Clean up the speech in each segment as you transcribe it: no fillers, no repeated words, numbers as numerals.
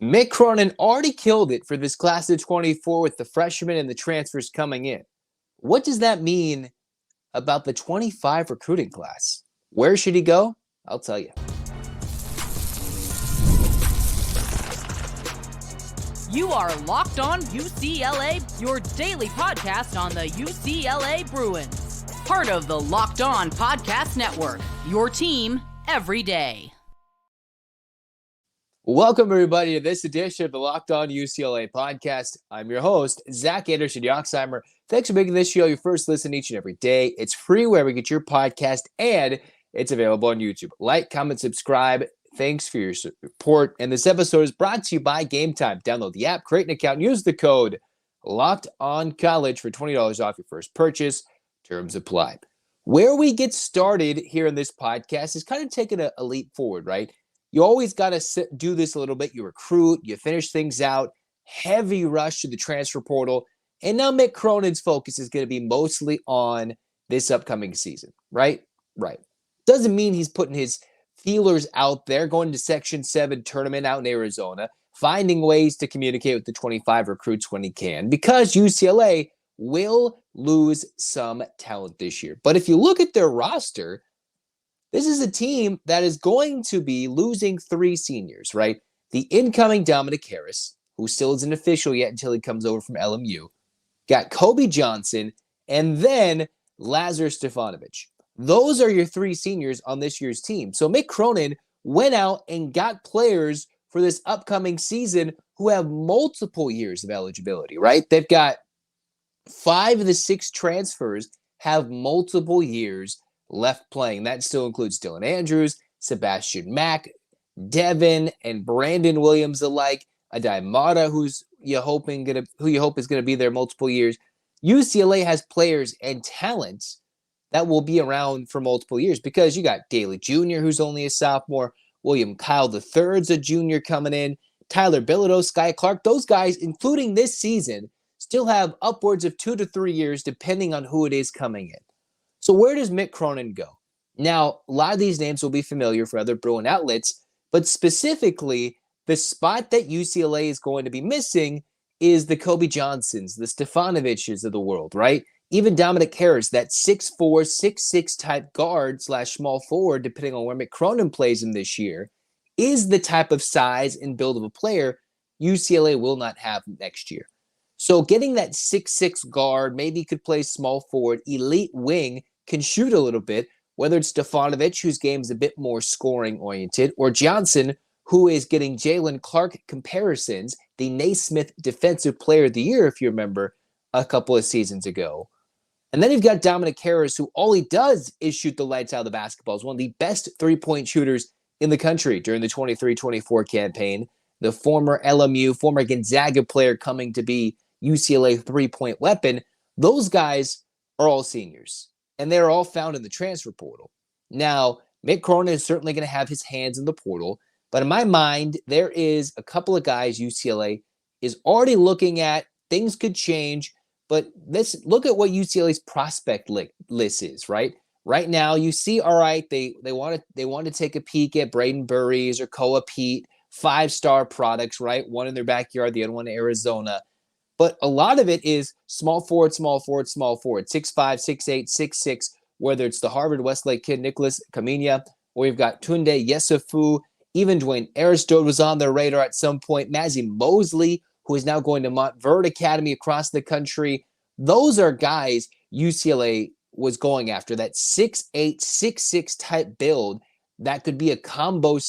Mick Cronin already killed it for this class of 24 with the freshmen and the transfers coming in. What does that mean about the 25 recruiting class? Where should he go? I'll tell you. You are Locked On UCLA, your daily podcast on the UCLA Bruins. Part of the Locked On Podcast Network, your team every day. Welcome, everybody, to this edition of the Locked On UCLA podcast. I'm your host, Zach Anderson-Yoxsimer. Thanks for making this show your first listen each and every day. It's free wherever you get your podcast, and it's available on YouTube. Like, comment, subscribe. Thanks for your support. And this episode is brought to you by Gametime. Download the app, create an account, use the code LOCKEDONCollege for $20 off your first purchase. Terms apply. Where we get started here in this podcast is kind of taking a leap forward, right? You always got to do this a little bit. You recruit, you finish things out, heavy rush to the transfer portal. And now Mick Cronin's focus is going to be mostly on this upcoming season, right? Right. Doesn't mean he's putting his feelers out there, going to Section 7 tournament out in Arizona, finding ways to communicate with the 25 recruits when he can, because UCLA will lose some talent this year. But if you look at their roster, this is a team that is going to be losing three seniors, right? The incoming Dominic Harris, who still isn't official yet until he comes over from LMU, got Kobe Johnson, and then Lazar Stefanovic. Those are your three seniors on this year's team. So Mick Cronin went out and got players for this upcoming season who have multiple years of eligibility, right? They've got 5 of the 6 transfers have multiple years left playing. That still includes Dylan Andrews, Sebastian Mack, Devin, and Brandon Williams alike. Adai Mata, who you hope is going to be there multiple years. UCLA has players and talents that will be around for multiple years because you got Daly Jr., who's only a sophomore, William Kyle III's a junior coming in, Tyler Bilodeau, Sky Clark. Those guys, including this season, still have upwards of 2 to 3 years depending on who it is coming in. So where does Mick Cronin go? Now, a lot of these names will be familiar for other Bruin outlets, but specifically, the spot that UCLA is going to be missing is the Kobe Johnsons, the Stefanoviches of the world, right? Even Dominic Harris, that 6'4", 6'6" type guard / small forward, depending on where Mick Cronin plays him this year, is the type of size and build of a player UCLA will not have next year. So getting that 6'6" guard, maybe he could play small forward, elite wing, can shoot a little bit, whether it's Stefanovic, whose game is a bit more scoring-oriented, or Johnson, who is getting Jalen Clark comparisons, the Naismith Defensive Player of the Year, if you remember, a couple of seasons ago. And then you've got Dominic Harris, who all he does is shoot the lights out of the basketball. He's one of the best three-point shooters in the country during the 23-24 campaign. The former LMU, former Gonzaga player coming to be UCLA three-point weapon. Those guys are all seniors, and they're all found in the transfer portal. Now, Mick Cronin is certainly going to have his hands in the portal, but in my mind, there is a couple of guys UCLA is already looking at. Things could change, but let's look at what UCLA's prospect list is, right? Right now, you see, all right, they want to take a peek at Braden Burries or Koa Pete, 5-star products, right? One in their backyard, the other one in Arizona. But a lot of it is small forward, small forward, small forward, 6'5", 6'8", 6'6", whether it's the Harvard Westlake kid, Nicholas Kamenia, or you've got Tunde Yesufu, even Dwayne Aristode was on their radar at some point, Mazzy Mosley, who is now going to Montverde Academy across the country. Those are guys UCLA was going after, that 6'8", 6'6" type build that could be a combo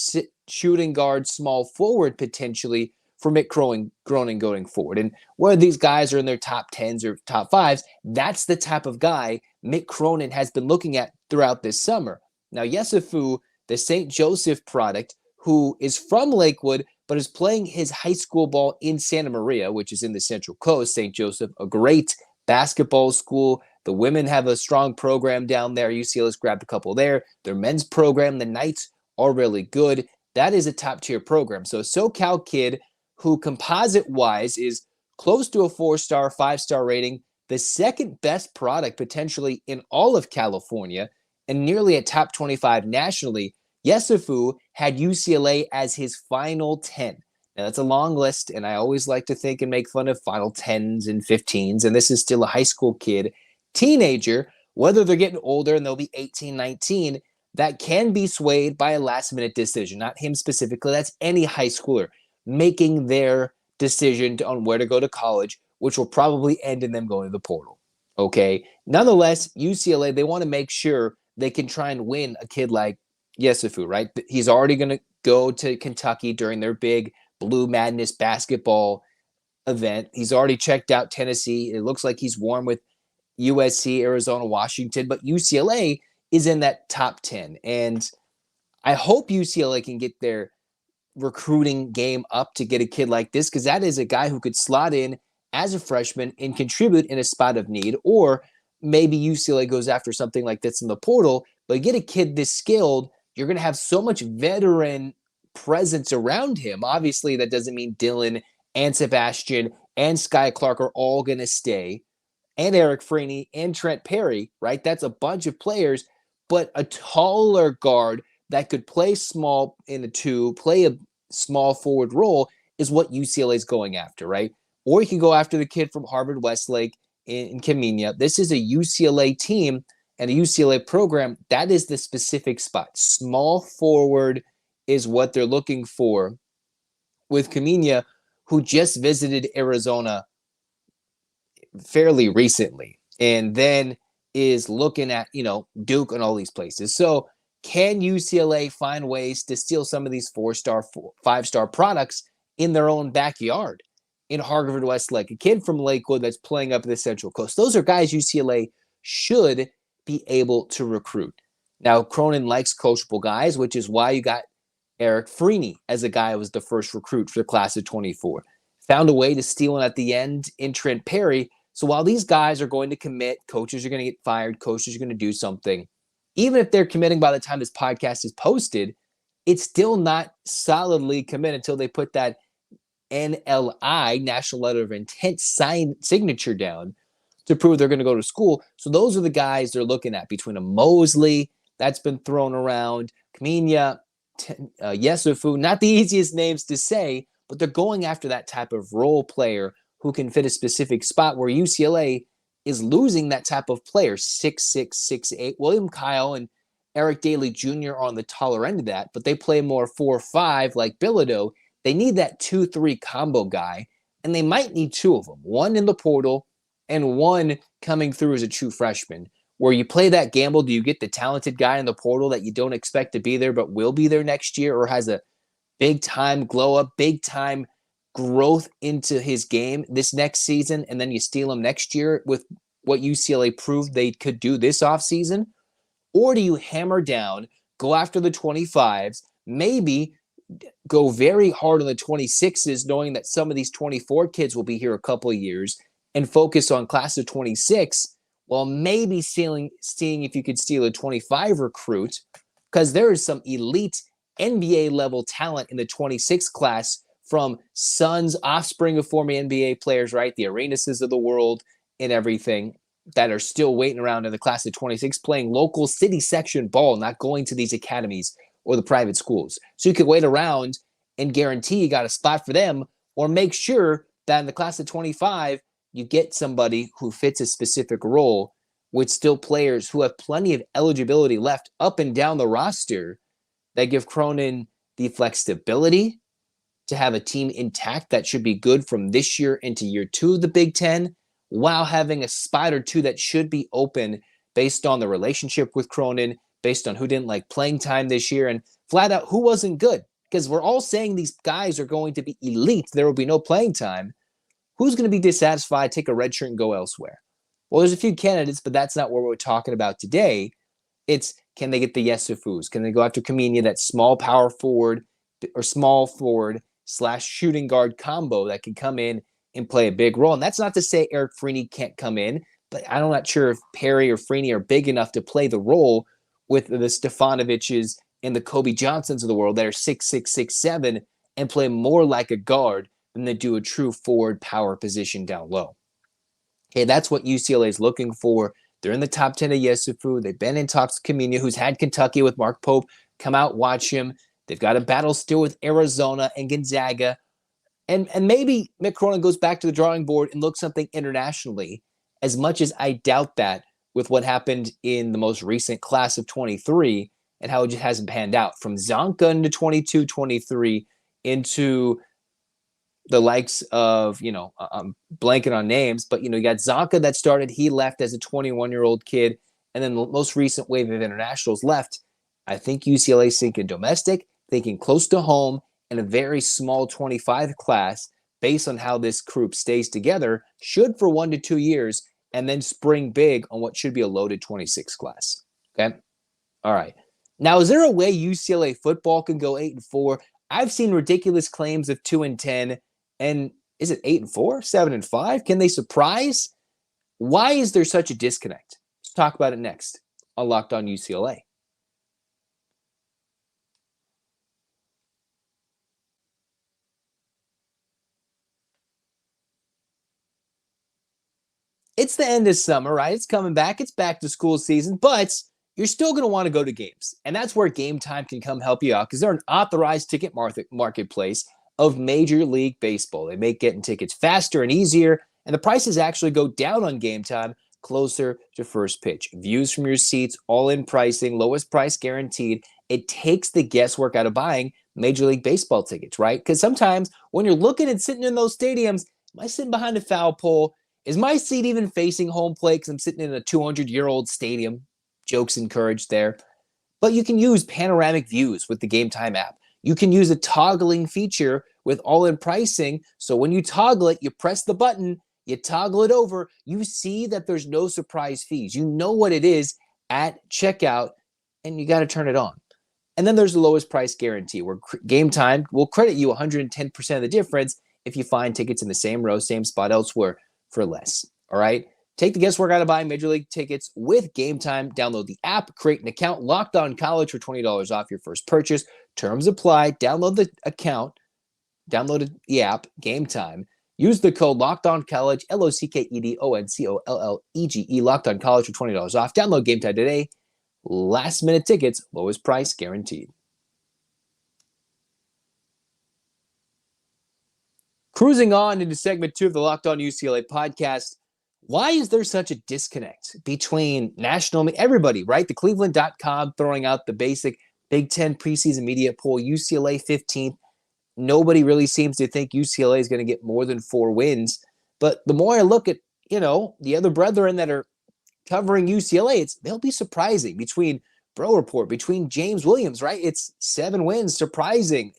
shooting guard, small forward potentially for Mick Cronin going forward. And whether these guys are in their top 10s or top 5s, that's the type of guy Mick Cronin has been looking at throughout this summer. Now, Yesufu, the St. Joseph product, who is from Lakewood, but is playing his high school ball in Santa Maria, which is in the Central Coast. St. Joseph, a great basketball school. The women have a strong program down there. UCLA's grabbed a couple there. Their men's program, the Knights, are really good. That is a top-tier program. So SoCal kid who composite-wise is close to a 4-star, 5-star rating, the second best product potentially in all of California, and nearly a top 25 nationally. Yesufu had UCLA as his final 10. Now, that's a long list, and I always like to think and make fun of Final 10s and 15s, and this is still a high school kid, teenager, whether they're getting older and they'll be 18, 19, that can be swayed by a last-minute decision. Not him specifically, that's any high schooler making their decision on where to go to college, which will probably end in them going to the portal. Okay? Nonetheless, UCLA, they want to make sure they can try and win a kid like Yesufu, right? He's already going to go to Kentucky during their big Blue Madness basketball event. He's already checked out Tennessee. It looks like he's warm with USC, Arizona, Washington, but UCLA is in that top 10. And I hope UCLA can get their recruiting game up to get a kid like this, because that is a guy who could slot in as a freshman and contribute in a spot of need. Or maybe UCLA goes after something like this in the portal, but get a kid this skilled, you're going to have so much veteran presence around him. Obviously, that doesn't mean Dylan and Sebastian and Sky Clark are all going to stay, and Eric Freeney and Trent Perry, right? That's a bunch of players, but a taller guard that could play small in the two, play a small forward role is what UCLA is going after, right? Or you can go after the kid from Harvard Westlake in Kamenia. This is a UCLA team and a UCLA program. That is the specific spot. Small forward is what they're looking for with Kamenia, who just visited Arizona fairly recently and then is looking at, Duke and all these places. So can UCLA find ways to steal some of these 4-star, 5-star products in their own backyard in Harvard Westlake, a kid from Lakewood that's playing up the Central Coast? Those are guys UCLA should be able to recruit. Now, Cronin likes coachable guys, which is why you got Eric Freeney as a guy who was the first recruit for the class of 24. Found a way to steal him at the end in Trent Perry. So while these guys are going to commit, coaches are going to get fired, coaches are going to do something, even if they're committing by the time this podcast is posted, it's still not solidly committed until they put that NLI, National Letter of Intent signature down to prove they're going to go to school. So those are the guys they're looking at, between a Mosley that's been thrown around, Kamenia, Yesufu, not the easiest names to say, but they're going after that type of role player who can fit a specific spot, where UCLA is losing that type of player. 6'6", 6'8". William Kyle and Eric Daly Jr. are on the taller end of that, but they play more 4-5 like Bilodeau. They need that 2-3 combo guy, and they might need two of them, one in the portal and one coming through as a true freshman, where you play that gamble. Do you get the talented guy in the portal that you don't expect to be there but will be there next year, or has a big-time glow-up, big-time growth into his game this next season, and then you steal him next year with what UCLA proved they could do this offseason? Or do you hammer down, go after the 25s, maybe go very hard on the 26s, knowing that some of these 24 kids will be here a couple of years, and focus on class of 26, while maybe seeing if you could steal a 25 recruit, because there is some elite NBA level talent in the 26 class from sons, offspring of former NBA players, right? The Arenases of the world and everything, that are still waiting around in the class of 26, playing local city section ball, not going to these academies or the private schools. So you could wait around and guarantee you got a spot for them, or make sure that in the class of 25, you get somebody who fits a specific role with still players who have plenty of eligibility left up and down the roster, that give Cronin the flexibility to have a team intact that should be good from this year into year 2 of the Big Ten, while having a spot or two that should be open based on the relationship with Cronin, based on who didn't like playing time this year, and flat out who wasn't good. Because we're all saying these guys are going to be elite. There will be no playing time. Who's going to be dissatisfied, take a red shirt, and go elsewhere? Well, there's a few candidates, but that's not what we're talking about today. It's, can they get the Yesufus? Can they go after Kamenia, that small power forward or small forward / shooting guard combo that can come in and play a big role? And that's not to say Eric Freeney can't come in, but I'm not sure if Perry or Freeney are big enough to play the role with the Stefanoviches and the Kobe Johnsons of the world that are 6'6", 6'7", and play more like a guard than they do a true forward power position down low. Okay, that's what UCLA is looking for. They're in the top 10 of Yesufu. They've been in talks with Kamenia, who's had Kentucky with Mark Pope. Come out, watch him. They've got a battle still with Arizona and Gonzaga. And maybe Mick Cronin goes back to the drawing board and looks something internationally, as much as I doubt that with what happened in the most recent class of 23 and how it just hasn't panned out. From Zonka into 22-23 into the likes of, I'm blanking on names, but, you got Zonka that started. He left as a 21-year-old kid. And then the most recent wave of internationals left. I think UCLA's thinking domestic, thinking close to home, and a very small 25 class based on how this group stays together should for 1 to 2 years, and then spring big on what should be a loaded 26 class. Okay. All right. Now, is there a way UCLA football can go 8-4? I've seen ridiculous claims of 2-10, and is it 8-4, 7-5? Can they surprise? Why is there such a disconnect? Let's talk about it next on Locked On UCLA. It's the end of summer, right? It's coming back. It's back to school season, but you're still going to want to go to games. And that's where Gametime can come help you out because they're an authorized ticket marketplace of Major League Baseball. They make getting tickets faster and easier, and the prices actually go down on Gametime closer to first pitch. Views from your seats, all-in pricing, lowest price guaranteed. It takes the guesswork out of buying Major League Baseball tickets, right? Because sometimes when you're looking and sitting in those stadiums, am I sitting behind a foul pole? Is my seat even facing home plate because I'm sitting in a 200-year-old stadium? Jokes encouraged there. But you can use panoramic views with the Gametime app. You can use a toggling feature with all-in pricing. So when you toggle it, you press the button, you toggle it over, you see that there's no surprise fees. You know what it is at checkout, and you got to turn it on. And then there's the lowest price guarantee where Gametime will credit you 110% of the difference if you find tickets in the same row, same spot elsewhere for less. All right. Take the guesswork out of buying Major League tickets with Gametime. Download the app, create an account, Locked On College for $20 off your first purchase. Terms apply. Download the account, download the app, Gametime. Use the code Locked On College, LOCKEDONCOLLEGE, Locked On College for $20 off. Download Gametime today. Last minute tickets, lowest price guaranteed. Cruising on into segment 2 of the Locked On UCLA podcast. Why is there such a disconnect between national, everybody, right? The Cleveland.com throwing out the basic Big Ten preseason media poll, UCLA 15th. Nobody really seems to think UCLA is going to get more than 4 wins. But the more I look at, the other brethren that are covering UCLA, they'll be surprising between Bro Report, between James Williams, right? It's 7 wins, surprising.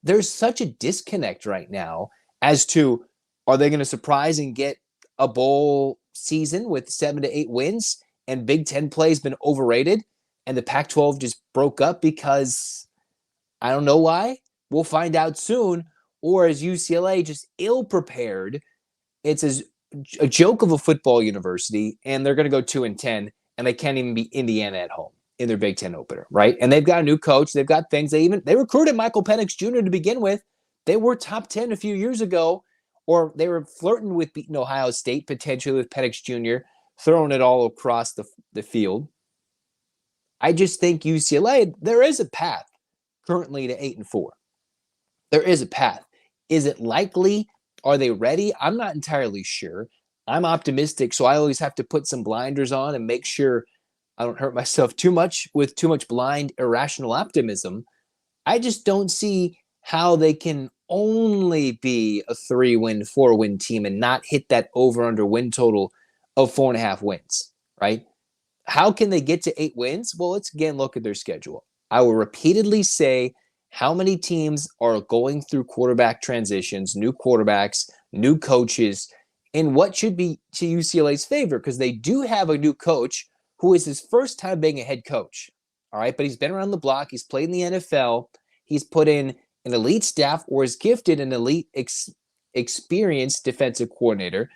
There's such a disconnect right now as to, are they going to surprise and get a bowl season with 7 to 8 wins, and Big Ten play has been overrated, and the Pac-12 just broke up because I don't know why. We'll find out soon. Or is UCLA just ill-prepared? It's a joke of a football university, and they're going to go 2-10, and they can't even beat Indiana at home in their Big Ten opener, right? And they've got a new coach. They've got things. They recruited Michael Penix Jr. to begin with. They were top 10 a few years ago, or they were flirting with beating Ohio State, potentially with Penix Jr., throwing it all across the field. I just think UCLA, there is a path currently to 8-4. There is a path. Is it likely? Are they ready? I'm not entirely sure. I'm optimistic, so I always have to put some blinders on and make sure I don't hurt myself too much with too much blind, irrational optimism. I just don't see how they can only be a 3-win, 4-win team and not hit that over-under win total of 4.5 wins, right? How can they get to 8 wins? Well, let's again look at their schedule. I will repeatedly say how many teams are going through quarterback transitions, new quarterbacks, new coaches, and what should be to UCLA's favor, because they do have a new coach who is his first time being a head coach. All right, but he's been around the block. He's played in the NFL. He's put in an elite staff or is gifted an elite experienced defensive coordinator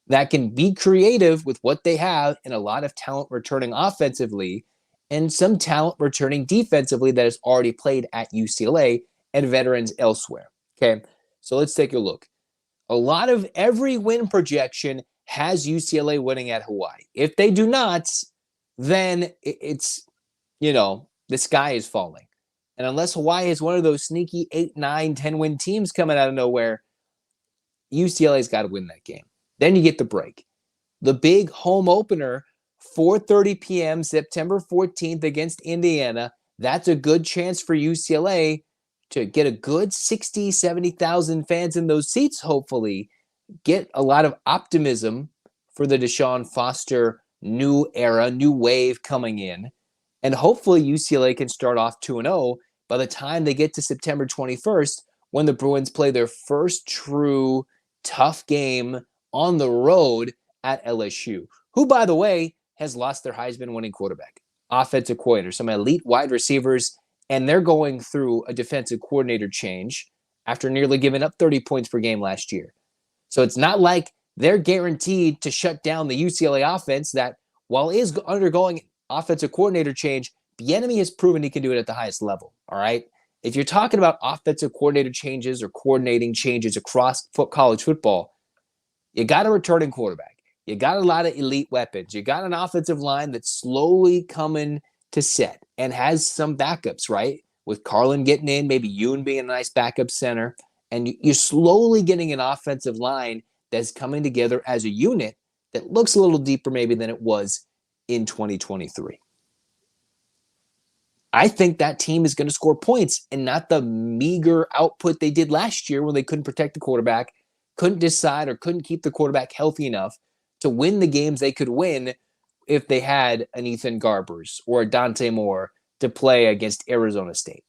that can be creative with what they have and a lot of talent returning offensively and some talent returning defensively that has already played at UCLA and veterans elsewhere. Okay, so let's take a look. A lot of every win projection has UCLA winning at Hawaii. If they do not, then it's, the sky is falling. And unless Hawaii is one of those sneaky 8, 9, 10 win teams coming out of nowhere, UCLA's got to win that game. Then you get the break. The big home opener, 4:30 p.m., September 14th against Indiana. That's a good chance for UCLA to get a good 60, 70,000 fans in those seats, hopefully. Get a lot of optimism for the Deshaun Foster new era, new wave coming in. And hopefully UCLA can start off 2-0 by the time they get to September 21st, when the Bruins play their first true tough game on the road at LSU, who, by the way, has lost their Heisman-winning quarterback, offensive coordinator, some elite wide receivers, and they're going through a defensive coordinator change after nearly giving up 30 points per game last year. So it's not like they're guaranteed to shut down the UCLA offense that, while is undergoing offensive coordinator change, Bieniemy has proven he can do it at the highest level, all right? If you're talking about offensive coordinator changes or coordinating changes across college football, you got a returning quarterback. You got a lot of elite weapons. You got an offensive line that's slowly coming to set and has some backups, right? With Carlin getting in, maybe Yoon being a nice backup center. And you're slowly getting an offensive line that's coming together as a unit that looks a little deeper maybe than it was in 2023. I think that team is going to score points and not the meager output they did last year when they couldn't protect the quarterback, couldn't decide or couldn't keep the quarterback healthy enough to win the games they could win if they had an Ethan Garbers or a Dante Moore to play against Arizona State.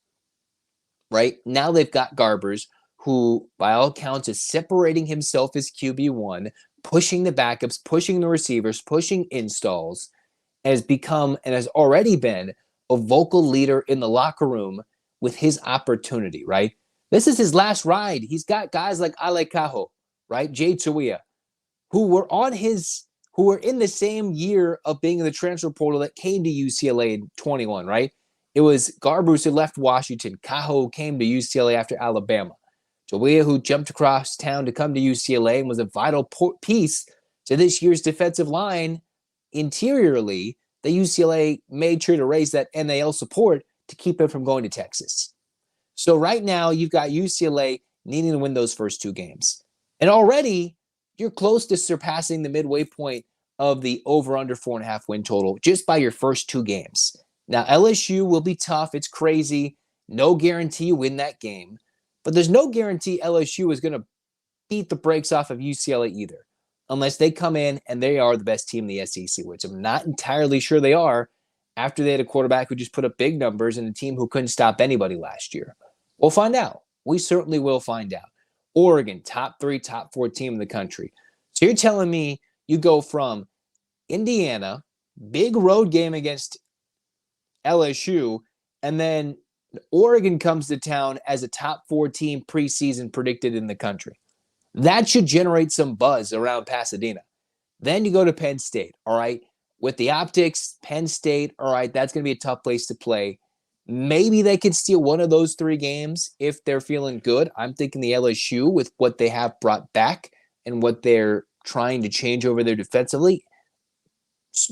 Right? Now they've got Garbers, who by all accounts is separating himself as QB1, pushing the backups, pushing the receivers, pushing installs, has become and has already been a vocal leader in the locker room with his opportunity, right? This is his last ride. He's got guys like Ale Cajo, right? Jay Tuia, who were in the same year of being in the transfer portal that came to UCLA in 21, right? It was Garbers who left Washington. Cajo came to UCLA after Alabama. Tuia, who jumped across town to come to UCLA and was a vital piece to this year's defensive line interiorly, that UCLA made sure to raise that NAL support to keep it from going to Texas. So right now, you've got UCLA needing to win those first two games. And already, you're close to surpassing the midway point of the over-under 4.5 win total just by your first two games. Now, LSU will be tough. It's crazy. No guarantee you win that game. But there's no guarantee LSU is going to beat the brakes off of UCLA either, unless they come in and they are the best team in the SEC, which I'm not entirely sure they are after they had a quarterback who just put up big numbers and a team who couldn't stop anybody last year. We'll find out. We certainly will find out. Oregon, top 3, top 4 team in the country. So you're telling me you go from Indiana, big road game against LSU, and then Oregon comes to town as a top 4 team preseason predicted in the country. That should generate some buzz around Pasadena. Then you go to Penn State, all right? With the optics, Penn State, all right, that's going to be a tough place to play. Maybe they can steal one of those 3 games if they're feeling good. I'm thinking the LSU, with what they have brought back and what they're trying to change over there defensively,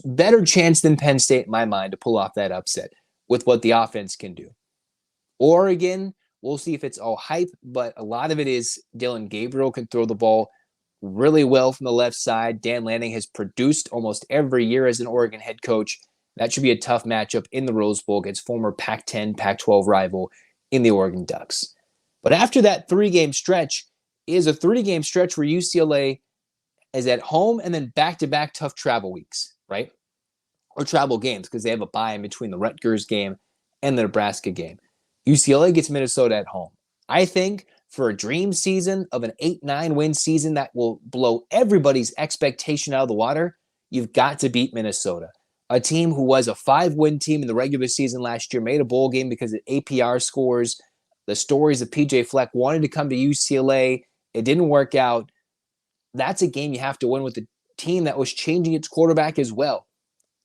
better chance than Penn State in my mind to pull off that upset with what the offense can do. Oregon, we'll see if it's all hype, but a lot of it is Dylan Gabriel can throw the ball really well from the left side. Dan Lanning has produced almost every year as an Oregon head coach. That should be a tough matchup in the Rose Bowl against former Pac-10, Pac-12 rival in the Oregon Ducks. But after that 3-game stretch is a 3-game stretch where UCLA is at home and then back-to-back tough travel weeks, right? Or travel games, because they have a bye in between the Rutgers game and the Nebraska game. UCLA gets Minnesota at home. I think for a dream season of an 8-9 win season that will blow everybody's expectation out of the water, you've got to beat Minnesota. A team who was a 5-win team in the regular season last year, made a bowl game because of APR scores. The stories of PJ Fleck wanted to come to UCLA. It didn't work out. That's a game you have to win with a team that was changing its quarterback as well.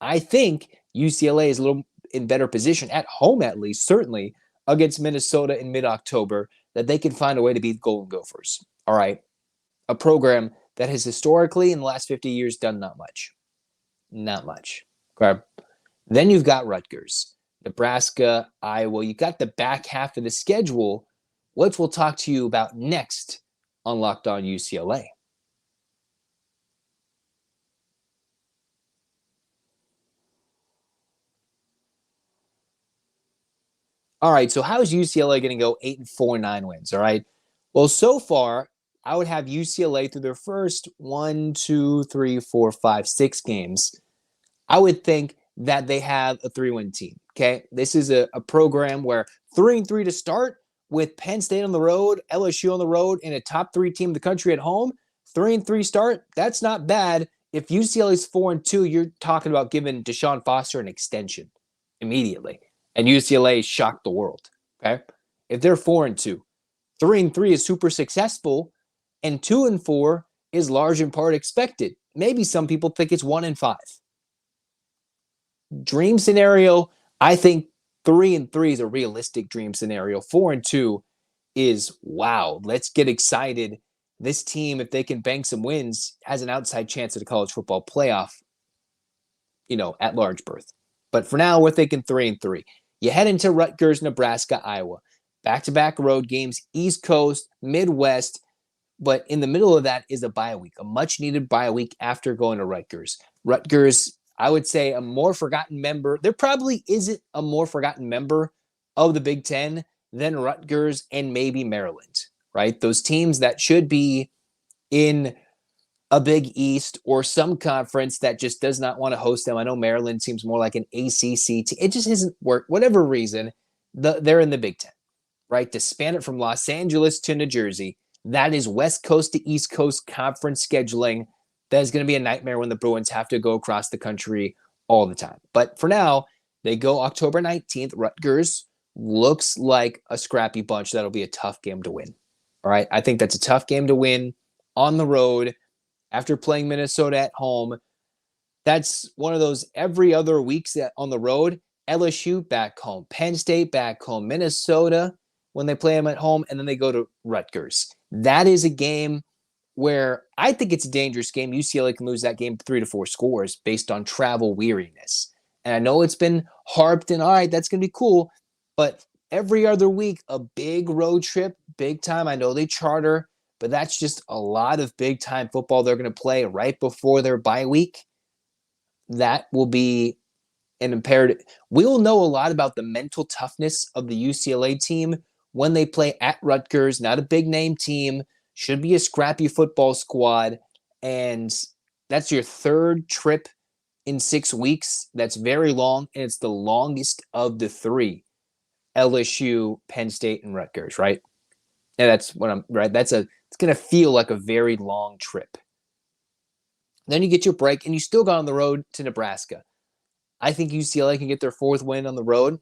I think UCLA is a little in better position, at home at least, certainly, against Minnesota in mid-October, that they can find a way to beat Golden Gophers. All right. A program that has historically, in the last 50 years, done not much. Not much. Okay. Then you've got Rutgers, Nebraska, Iowa. You've got the back half of the schedule, which we'll talk to you about next on Locked On UCLA. All right, so how is UCLA going to go 8-4, 9 wins? All right. Well, so far, I would have UCLA through their first 6 games. I would think that they have a 3-win team. Okay. This is a program where 3-3 to start with Penn State on the road, LSU on the road, and a top 3 team in the country at home. 3-3 start. That's not bad. If UCLA is 4-2, you're talking about giving Deshaun Foster an extension immediately. And UCLA shocked the world. Okay. If they're 4-2, 3-3 is super successful, and 2-4 is large in part expected. Maybe some people think it's 1-5. Dream scenario, I think 3-3 is a realistic dream scenario. 4-2 is wow. Let's get excited. This team, if they can bank some wins, has an outside chance at a college football playoff, at large berth. But for now, we're thinking 3-3. You head into Rutgers, Nebraska, Iowa. Back-to-back road games, East Coast, Midwest. But in the middle of that is a bye week, a much-needed bye week after going to Rutgers. Rutgers, I would say, a more forgotten member. There probably isn't a more forgotten member of the Big Ten than Rutgers and maybe Maryland, right? Those teams that should be in a Big East or some conference that just does not want to host them. I know Maryland seems more like an ACC team. It just isn't work. Whatever reason, they're in the Big Ten, right? To span it from Los Angeles to New Jersey, that is West Coast to East Coast conference scheduling. That is going to be a nightmare when the Bruins have to go across the country all the time. But for now, they go October 19th. Rutgers looks like a scrappy bunch. That'll be a tough game to win. All right. I think that's a tough game to win on the road after playing Minnesota at home. That's one of those every other weeks that on the road. LSU back home, Penn State back home, Minnesota when they play them at home, and then they go to Rutgers. That is a game where I think it's a dangerous game. UCLA can lose that game 3-4 scores based on travel weariness. And I know it's been harped and all right, that's going to be cool. But every other week, a big road trip, big time. I know they charter, but that's just a lot of big time football they're going to play right before their bye week. That will be an imperative. We will know a lot about the mental toughness of the UCLA team when they play at Rutgers, not a big name team, should be a scrappy football squad. And that's your third trip in 6 weeks. That's very long. And it's the longest of the 3, LSU, Penn State, and Rutgers, right? And that's what I'm right. It's going to feel like a very long trip. Then you get your break and you still got on the road to Nebraska. I think UCLA can get their 4th win on the road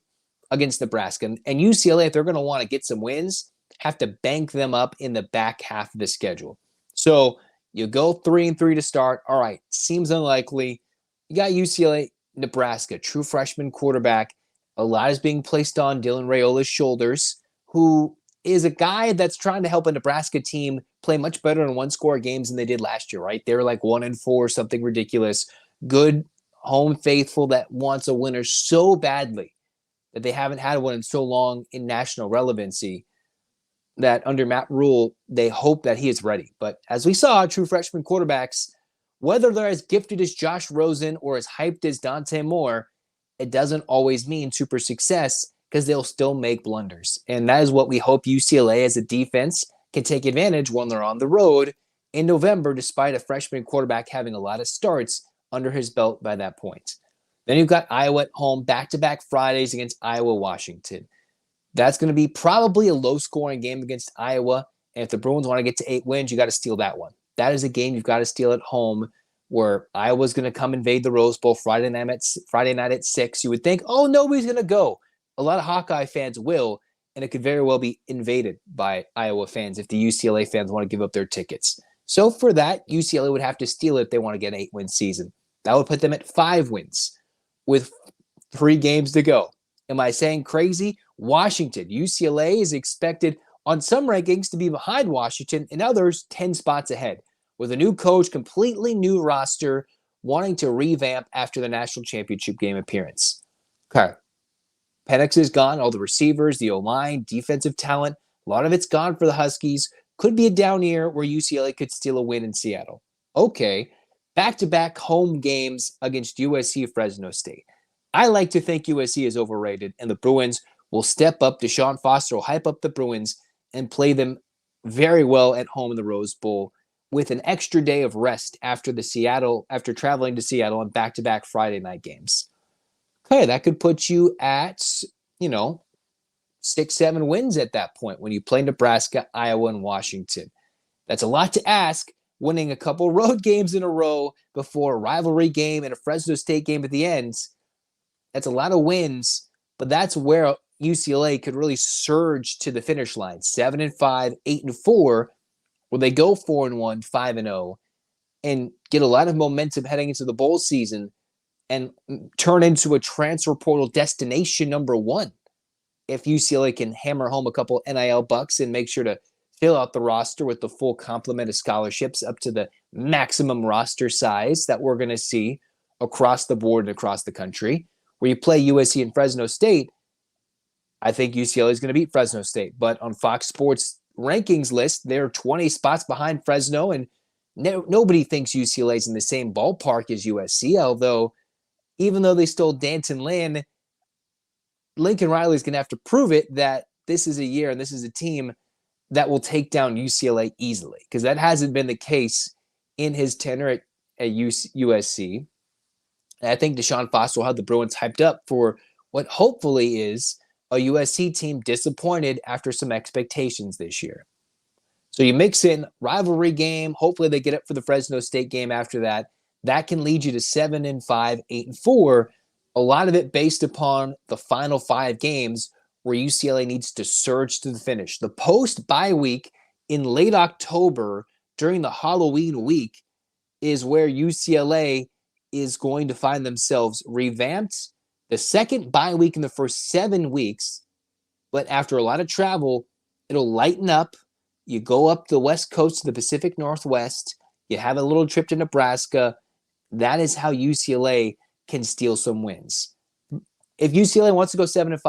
against Nebraska. And UCLA, if they're going to want to get some wins, have to bank them up in the back half of the schedule. So you go 3-3 to start. All right, seems unlikely. You got UCLA, Nebraska, true freshman quarterback. A lot is being placed on Dylan Raiola's shoulders, who is a guy that's trying to help a Nebraska team play much better in one-score games than they did last year, right? They were like 1-4, something ridiculous. Good home faithful that wants a winner so badly that they haven't had one in so long in national relevancy that under Matt Rule, they hope that he is ready. But as we saw, true freshman quarterbacks, whether they're as gifted as Josh Rosen or as hyped as Dante Moore, it doesn't always mean super success because they'll still make blunders. And that is what we hope UCLA as a defense can take advantage when they're on the road in November, despite a freshman quarterback having a lot of starts under his belt by that point. Then you've got Iowa at home, back-to-back Fridays against Iowa, Washington. That's going to be probably a low-scoring game against Iowa. And if the Bruins want to get to 8 wins, you got to steal that one. That is a game you've got to steal at home where Iowa's going to come invade the Rose Bowl Friday night at 6. You would think, oh, nobody's going to go. A lot of Hawkeye fans will, and it could very well be invaded by Iowa fans if the UCLA fans want to give up their tickets. So for that, UCLA would have to steal it if they want to get an 8-win season. That would put them at 5 wins with 3 games to go. Am I saying crazy? Washington, UCLA is expected on some rankings to be behind Washington and others 10 spots ahead. With a new coach, completely new roster, wanting to revamp after the national championship game appearance. Okay. Penix is gone, all the receivers, the O-line, defensive talent, a lot of it's gone for the Huskies. Could be a down year where UCLA could steal a win in Seattle. Okay. Back-to-back home games against USC, Fresno State. I like to think USC is overrated, and the Bruins will step up. Deshaun Foster will hype up the Bruins and play them very well at home in the Rose Bowl with an extra day of rest after traveling to Seattle on back-to-back Friday night games. Okay, that could put you at, 6-7 wins at that point when you play Nebraska, Iowa, and Washington. That's a lot to ask, winning a couple road games in a row before a rivalry game and a Fresno State game at the end. That's a lot of wins, but that's where UCLA could really surge to the finish line. 7-5, 8-4, where they go 4-1, 5-0, and get a lot of momentum heading into the bowl season and turn into a transfer portal destination number one. If UCLA can hammer home a couple NIL bucks and make sure to fill out the roster with the full complement of scholarships up to the maximum roster size that we're going to see across the board and across the country, where you play USC and Fresno State, I think UCLA is going to beat Fresno State. But on Fox Sports rankings list, they're 20 spots behind Fresno, and nobody thinks UCLA is in the same ballpark as USC, although even though they stole Danton Lynn, Lincoln Riley is going to have to prove it that this is a year and this is a team that will take down UCLA easily, because that hasn't been the case in his tenure at USC. And I think Deshaun Foster will have the Bruins hyped up for what hopefully is a USC team disappointed after some expectations this year. So you mix in rivalry game, hopefully they get up for the Fresno State game after that. That can lead you to 7-5, 8-4, a lot of it based upon the final 5 games where UCLA needs to surge to the finish. The post-bye week in late October during the Halloween week is where UCLA is going to find themselves revamped. The second bye week in the first 7 weeks, but after a lot of travel, it'll lighten up. You go up the West Coast to the Pacific Northwest. You have a little trip to Nebraska. That is how UCLA can steal some wins. If UCLA wants to go 7-5,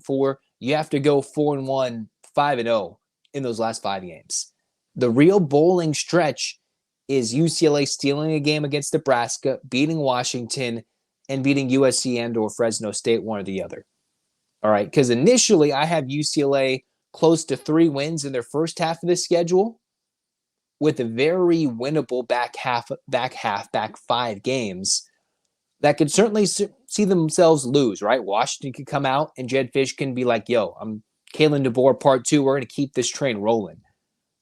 8-4, you have to go 4-1, 5-0 in those last 5 games. The real bowling stretch is UCLA stealing a game against Nebraska, beating Washington, and beating USC and or Fresno State, one or the other. All right, because initially I have UCLA close to 3 wins in their first half of the schedule with a very winnable back 5 games that could certainly see themselves lose, right? Washington could come out and Jed Fish can be like, yo, I'm Kalen DeBoer part 2. We're going to keep this train rolling.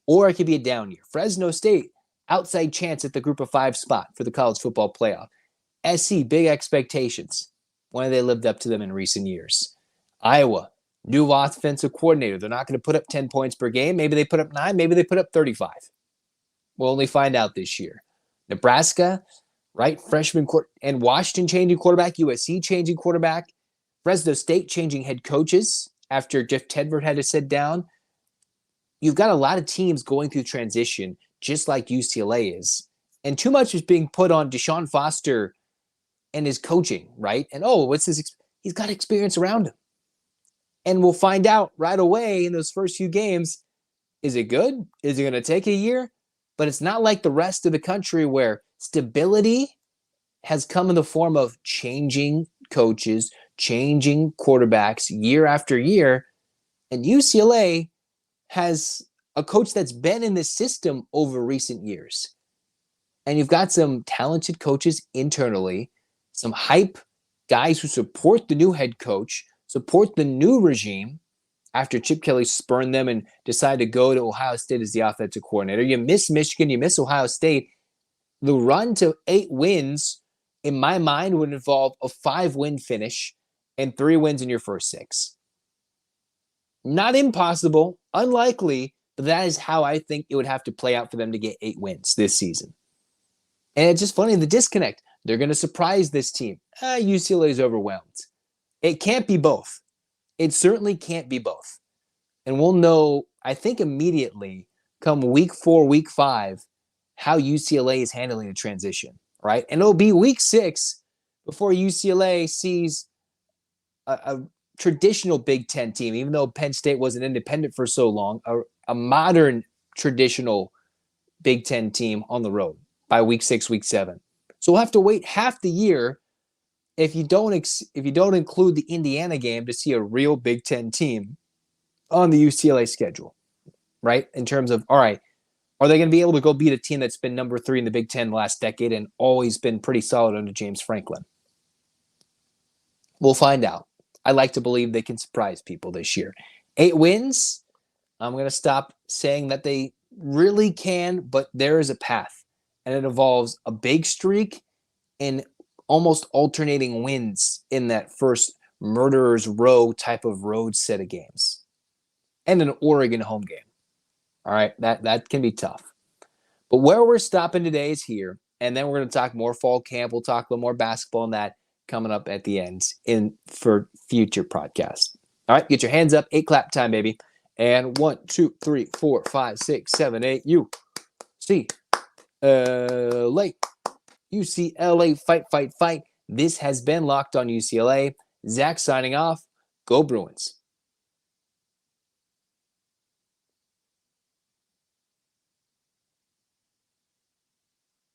Or it could be a down year. Fresno State, outside chance at the group of 5 spot for the college football playoff. SC, big expectations. When have they lived up to them in recent years? Iowa, new offensive coordinator. They're not going to put up 10 points per game. Maybe they put up 9. Maybe they put up 35. We'll only find out this year. Nebraska, right? Freshman and Washington changing quarterback, USC changing quarterback, Fresno State changing head coaches after Jeff Tedford had to sit down. You've got a lot of teams going through transition, just like UCLA is. And too much is being put on Deshaun Foster and his coaching, right? And, what's this? He's got experience around him. And we'll find out right away in those first few games, is it good? Is it going to take a year? But it's not like the rest of the country where stability has come in the form of changing coaches, changing quarterbacks year after year. And UCLA has a coach that's been in this system over recent years. And you've got some talented coaches internally, some hype guys who support the new head coach, support the new regime after Chip Kelly spurned them and decided to go to Ohio State as the offensive coordinator. You miss Michigan, you miss Ohio State. The run to 8 wins, in my mind, would involve a 5-win finish and 3 wins in your first 6. Not impossible, unlikely, but that is how I think it would have to play out for them to get 8 wins this season. And it's just funny, the disconnect. They're going to surprise this team. UCLA is overwhelmed. It can't be both. It certainly can't be both. And we'll know, I think, immediately come week 4, week 5, how UCLA is handling the transition, right? And it'll be week 6 before UCLA sees a traditional Big Ten team, even though Penn State was an independent for so long, a modern traditional Big Ten team on the road by week 6, week 7. So we'll have to wait half the year if you don't include the Indiana game to see a real Big Ten team on the UCLA schedule, right? In terms of, all right, are they going to be able to go beat a team that's been number 3 in the Big Ten last decade and always been pretty solid under James Franklin? We'll find out. I like to believe they can surprise people this year. 8 wins. I'm going to stop saying that they really can, but there is a path, and it involves a big streak and almost alternating wins in that first murderer's row type of road set of games, and an Oregon home game. All right, that can be tough. But where we're stopping today is here, and then we're going to talk more fall camp. We'll talk a little more basketball and that coming up at the end for future podcasts. All right, get your hands up. 8 clap time, baby. And 1, 2, 3, 4, 5, 6, 7, 8. UCLA. UCLA, fight, fight, fight. This has been Locked On UCLA. Zach signing off. Go Bruins.